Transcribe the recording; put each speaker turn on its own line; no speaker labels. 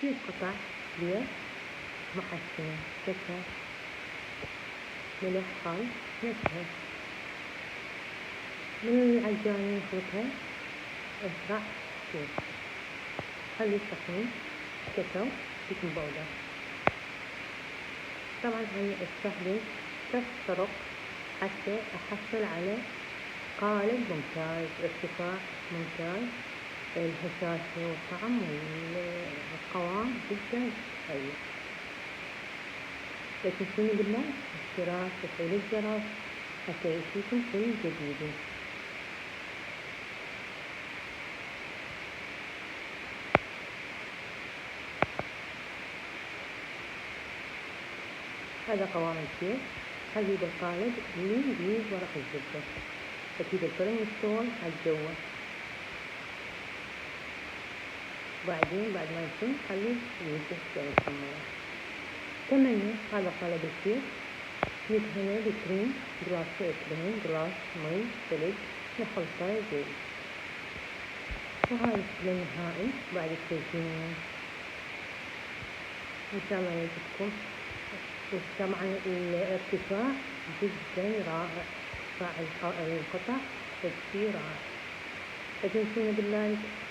في قطع ليه محسنة شكل ملح خال نفسها من العجانة نخلطها أسرع شوي. خلي التخمين كاكاو بيكنج باودر. طبعا أنا أستخدم 3 طرق حتى أحصل على قالب ممتاز، ارتفاع ممتاز، الهشاشة والطعم والقوام جدا حلو. لا تنسوني بالله اشتراك وتفعيل الجرس حتى يأتيكم كل جديد. هذا قوام الكيك. خليه بالقالب اللي يجيب ورق الزبدة. أكيد الفرن مستوي عالجوة. بعدين بعد ما يتم خليه ينشف شوية خمرة. 8 هذا قالب الكيك ندهنه بكريم، جلاس كريم، جلاس مي ثلج، نخلطه زين. وهذا الشكل النهائي بعد التزيين. إن شاء الله يعجبكم. طبعا الارتفاع جدا رائع، ارتفاع القطع تكثير رائع. لا تنسون باللايك.